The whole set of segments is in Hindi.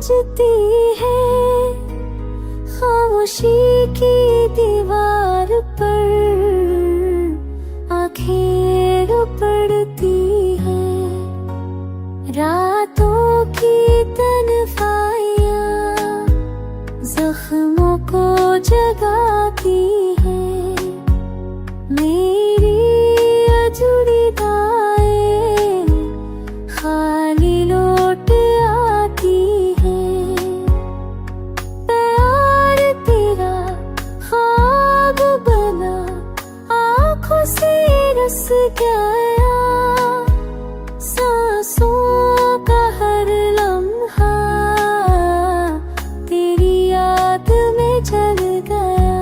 गूंजती है खामोशी की दीवार पर, आंखें पड़ती है रातों की तन्हाइयाँ जख्मों को जगाती है। मेरी अधूरी दाएं खाली लौट आती है। प्यार तेरा ख्वाब बना आँखों से रस गया, सांसों का हर लम्हा तेरी याद में जल गया।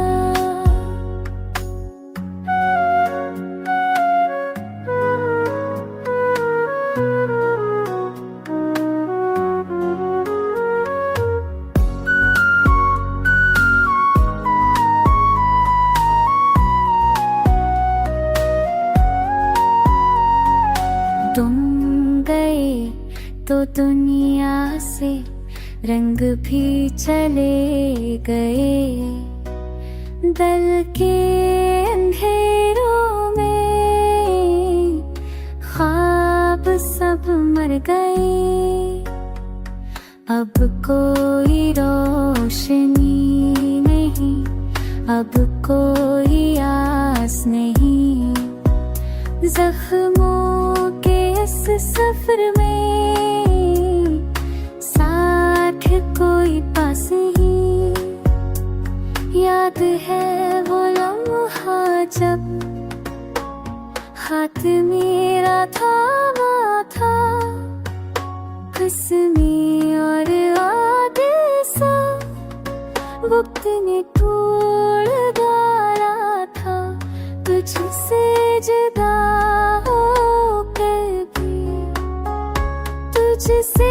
तुम गए तो दुनिया से रंग भी चले गए, दल के अंधेरों में ख्वाब सब मर गए। अब कोई रोशनी नहीं, अब कोई आस नहीं, जख्मों के इस सफर में साथ कोई पास ही। याद है वो लम्हा जब हाथ मेरा थामा था, कसमें और वादे सा वक्त ने तोड़ डाला था। तुझसे जुदा होकर भी तुझसे